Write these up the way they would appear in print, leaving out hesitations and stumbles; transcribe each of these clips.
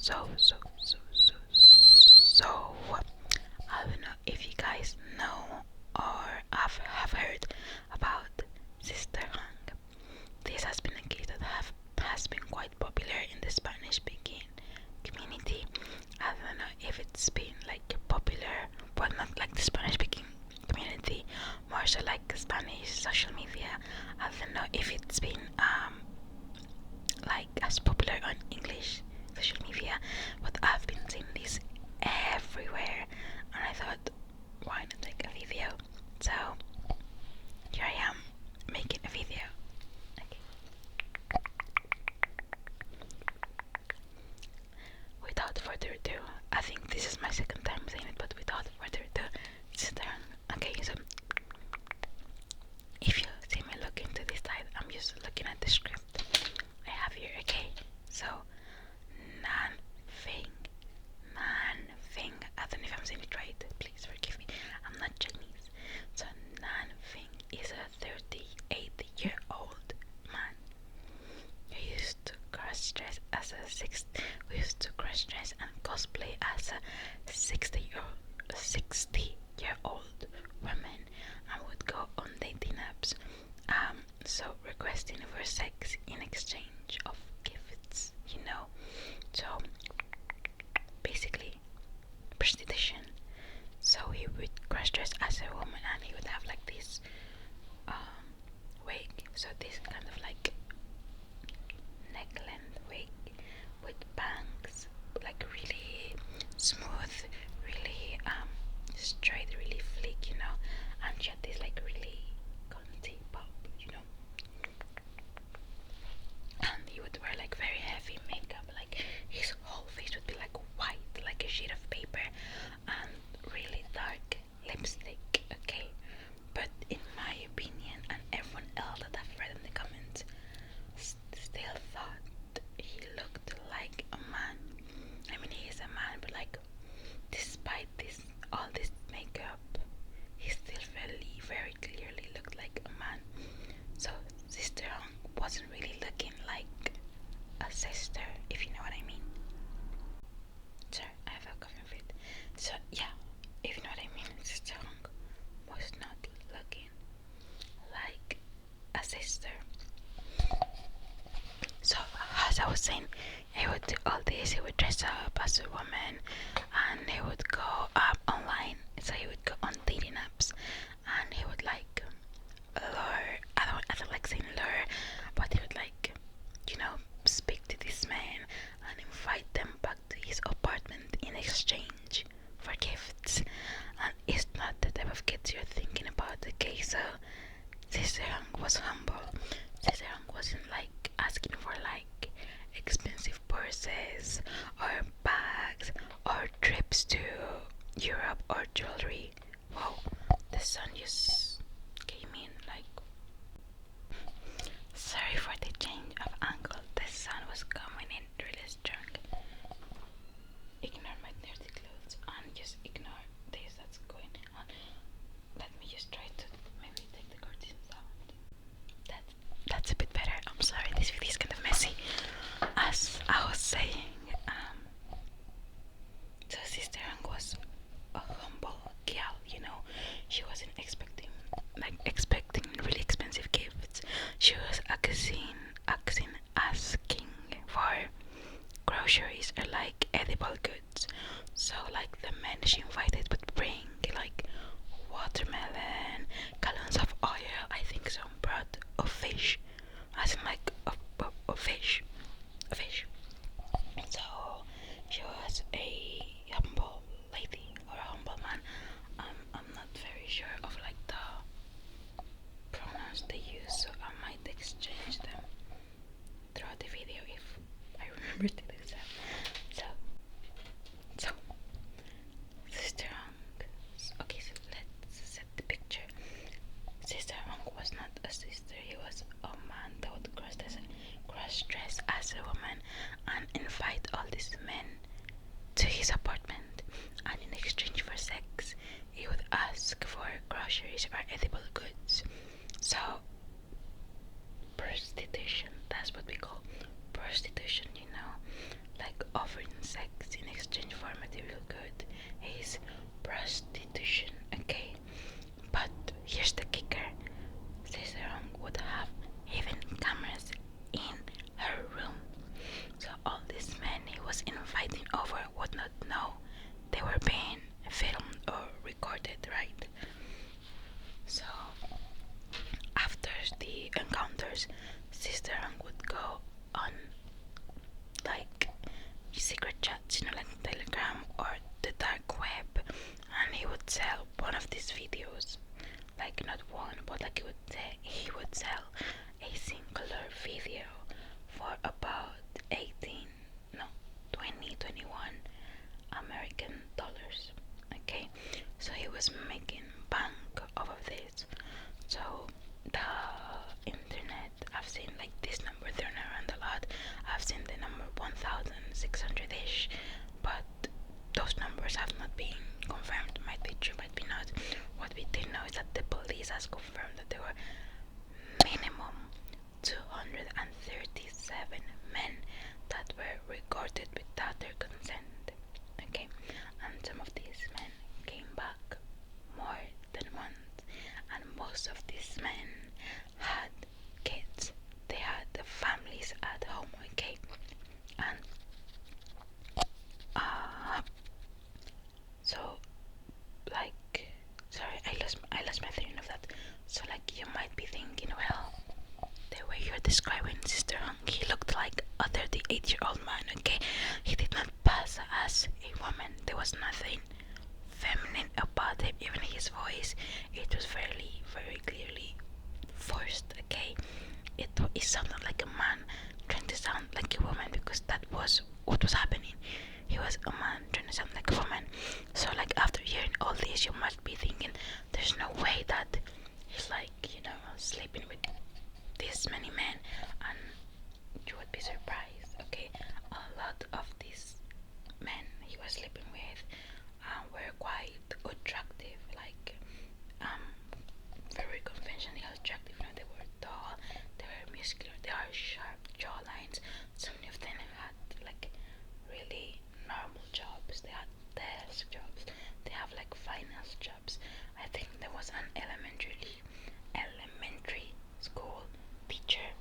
I don't know if you guys know or have heard about Sister HONGG. This has been a case that has been quite popular in the Spanish speaking community. I don't know if it's been like popular, but not like the Spanish speaking community, more so like Spanish social media. I don't know if it's been like as popular on English social media, but I've been seeing this everywhere, and I thought, why not make a video? So here I am making a video. Okay. Without further ado, I think this is my second time saying it, but without further ado, Sister HONGG. Okay, so if you see me look into this side, I'm just looking at the script I have here. Okay, so nothing. I don't know if I'm saying it right. Please forgive me. I'm not Chinese. So nothing is a 38-year-old man who used to cross-dress as a who used to cross-dress and cosplay as a 60-year-old woman and would go on dating apps. So requesting for sex in exchange of gifts, you know. So basically prostitution. So he would cross dress as a woman and he would have like this wig. So this kind of like neckline wig with bangs, like really smooth, really straight, really flick, you know. And she had this like really cunty pop, you know. And he would wear like very heavy makeup, like his whole face would be like white, like a sheet of paper, and really dark lipstick. Okay, but in my opinion, and everyone else that I've read in the comments still thought he looked like a man. I mean, he is a man, but like despite all this makeup, he still very clearly looked like a man. So Sister HONGG wasn't really looking like a sister, if you know what I mean. Sorry, I have a coffee fit. So yeah, if you know what I mean, Sister HONGG was not looking like a sister. So as I was saying, he would do all this. He would dress up as a woman, and he would go online. So he would go on dating apps, and he would like lure. I don't like saying lure, but he would like, you know, speak to this man and invite them back to his apartment in exchange for gifts. And it's not the type of gifts you're thinking about. Okay, so Sister HONGG was humble. Sister HONGG wasn't like asking for like expensive purses or bags or trips to Europe or jewelry. Wow, the sun just came in like. Sorry for the change of angle. The sun was coming in really strong. Ignore my dirty clothes and just ignore this that's going on. Let me just try to maybe take the curtains out. That's a bit better. I'm sorry, this video is kind of messy. As I was saying, so Sister HONGG was a humble gal, you know. She wasn't expecting really expensive gifts. She was asking for groceries or like edible goods. So like the men she invited would bring like watermelon, gallons of oil, I think some broth of fish, as in like a fish. So she was a humble lady or a humble man. I'm not very sure of like the pronouns they use, so I might exchange them throughout the video if I remember to do so. So Sister HONGG. Okay, so let's set the picture. Sister HONGG was not a sister. He was a man that would cross-dress as a woman and invite all these men to his apartment, and in exchange for sex he would ask for groceries or edible goods. So prostitution, that's what we call prostitution, you know, like offering sex in exchange for material good is prostitution, okay? But here's the kicker. Sister HONGG would have even cameras in her room. So all these men he was inviting over would not know they were being filmed or recorded, right? So after the encounters, Sister HONGG would go on like secret chats, like Telegram or the dark web, and he would sell one of these videos. Like not one, but like he would sell a singular video for about 18, no, 20, 21 American dollars. Okay, so he was making bank off of this. So the internet, I've seen like this number thrown around a lot. I've seen the number 1,600-ish, but those numbers have not been confirmed. Might be true, might be not. What we did know is that the police has confirmed that there were minimum 237 men that were recorded without their consent. Okay, and some of these men came back more than once, and most of these men had kids. They had the families at home, okay, and so like, sorry, I lost my train of that. So like, you might be thinking, well, the way you're describing Sister HONGG, he looked like a 38-year-old man, okay? He did not pass as a woman. There was nothing feminine about him. Even his voice, it was very clearly forced, okay? It sounded like a man trying to sound like a woman, because that was what was happening. He was a man trying to sound like a woman. So like, after hearing all this, you must be thinking, there's no way that he's like, sleeping with this many men. And you would be surprised, okay? A lot of these men he was sleeping with were quite attractive, like very conventionally attractive. They were tall, they were muscular, they had sharp jawlines. Some of them had like really normal jobs. They had desk jobs. They have like finance jobs. I think there was an elementary school teacher,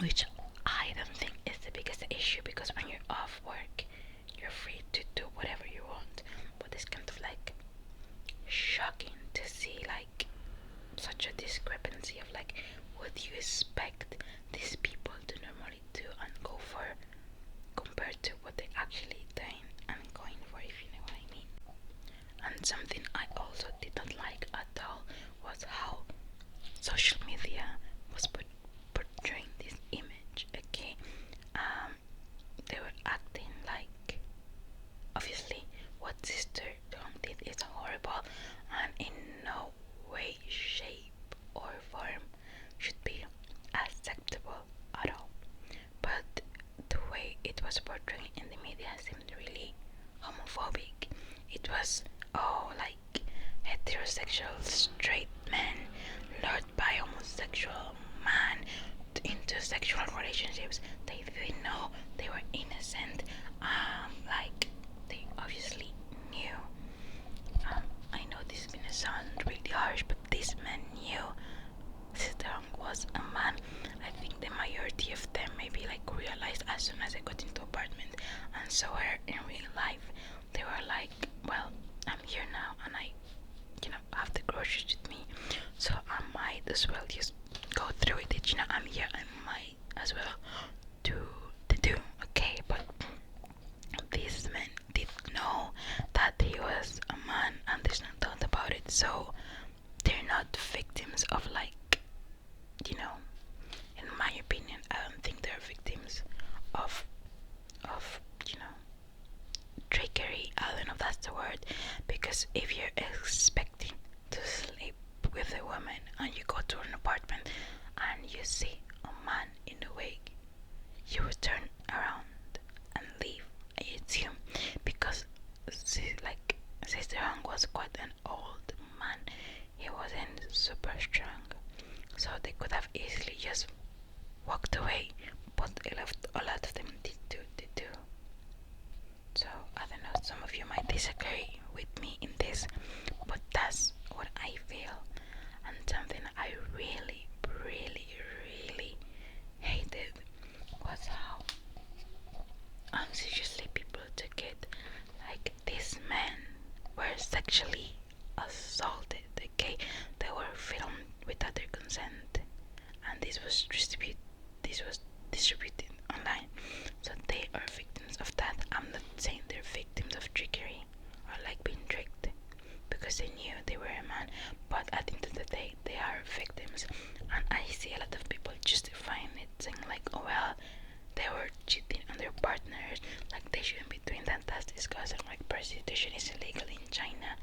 which I don't think is the biggest issue, because when you're off work, you're free to do whatever you want. But it's kind of like shocking to see like such a discrepancy of like what you expect these people to normally do and go for, compared to what they actually doing and going for, if you know what I mean. And something I also did not like at all was how social media was portraying this image, okay? They were acting like, obviously, what Sister HONGG did is horrible and in no way, shape, or form should be acceptable at all. But the way it was portrayed in the media seemed really homophobic. It was, oh, like heterosexual straight men lured by homosexual man into sexual relationships. They didn't know, they were innocent. Like they obviously knew. I know this is gonna sound really harsh, but this man knew Sister HONGG was a man. I think the majority of them maybe like realized as soon as I got into the apartment and saw her in real life. They were like, well, I'm here now and I have the groceries with me, so I might as well just go through with it. I'm here, I might as well do, okay? But these men did know that he was a man, and there's no doubt about it. So they're not victims of like, in my opinion, I don't think they're victims of trickery. I don't know if that's the word, because if you're expecting to sleep with a woman and you go to an apartment and you see a man in the wig, you would turn around and leave, I assume, because Sister HONGG was quite an old man. He wasn't super strong, so they could have easily just walked away, but a lot of them did too. some of you might disagree with me in this, but that's what I feel. And something I really, really, really hated was how seriously people took it. Like, these men were sexually assaulted, okay? They were filmed without their consent, and this was distributed online. So they are victims of that. I'm not saying they're victims of trickery or like being tricked because they knew they were a man, but at the end of the day, they are victims. And I see a lot of people justifying it, saying like, oh well, they were cheating on their partners, like they shouldn't be doing that, that's disgusting, like prostitution is illegal in China.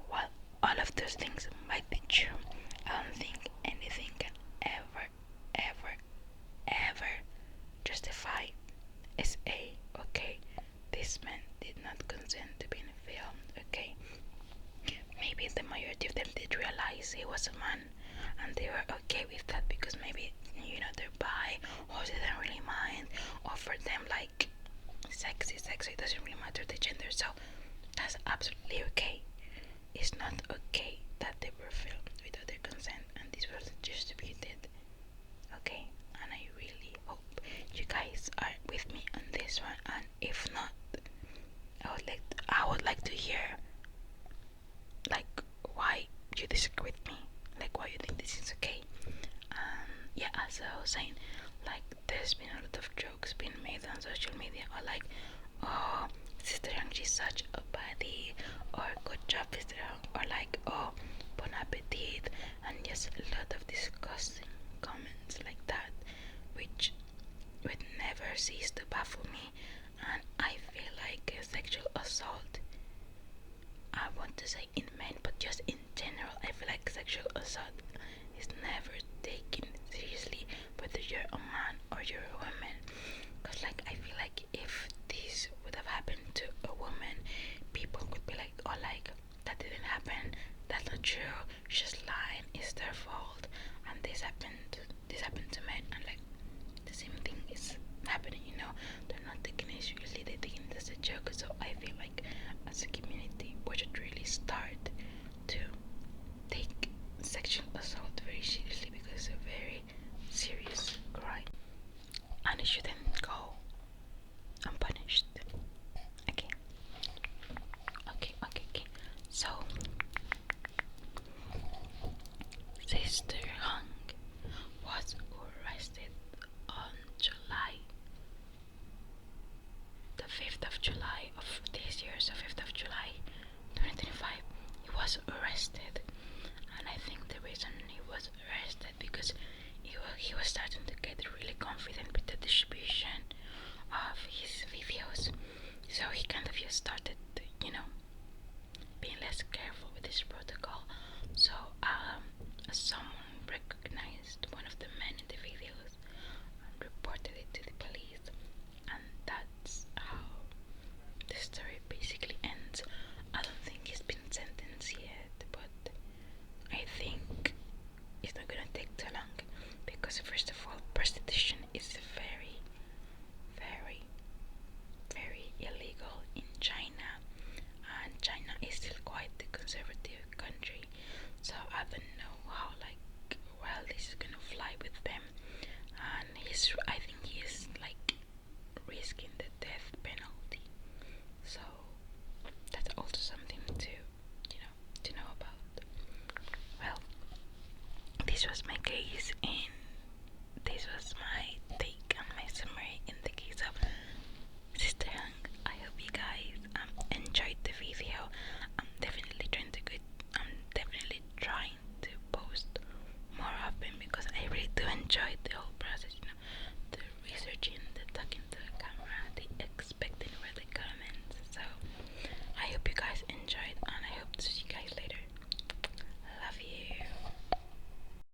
While all of those things might be true, I don't think anything can ever, ever, ever justify SA, okay? This man did not consent to being filmed, okay? Maybe the majority of them did realize he was a man, and they were okay with that because maybe, you know, they're bi, or they don't really mind, or for them, like, sex is sex, so it doesn't really matter the gender, so that's absolutely okay. It's not okay that they were filmed without their consent and this was distributed, okay? And I really hope you guys are with me on this one, and if not, I would like to hear like why you disagree with me, like why you think this is okay. Yeah, as I was saying, like there's been a lot of jokes being made on social media, or like, oh, Sister Young, she's such a baddie, or good job, Sister Young, or like, oh, bon appetit, and just a lot of disgusting comments like that, which would never cease to baffle me. And I feel like sexual assault, I want to say in men, but just in general, I feel like sexual assault is never taken seriously, whether you're a man or you're a woman. Cause like I feel like if this would have happened to a woman, people would be like, oh, like that didn't happen, that's not true, she's lying, it's their fault, and this happened to men, and like the same thing is happening, you know. They're not taking it seriously, they're taking it as a joke. So I feel like as a community we should really start to take sexual assault very seriously, because it's a very serious crime and it shouldn't go unpunished. Okay. So Sister HONGG was arrested on the 5th of July of this year, so 5th of July 2025, he was arrested. And I think the reason he was arrested because he was starting to get really confident with the distribution of his videos, so he kind of just started, you know, being less careful with his protocol. So someone recognized one of the men in the videos and reported it to the police, and that's how the story basically ends. I don't think he's been sentenced yet, but I think it's not gonna take too long, because first of all, prostitution is very, very, very illegal in China, and China is still quite a conservative country, so I don't know how like well this is gonna fly with them. And I think he's like risking the death penalty, so that's also something to, you know, to know about. Well, this was my case, and this was my take and my summary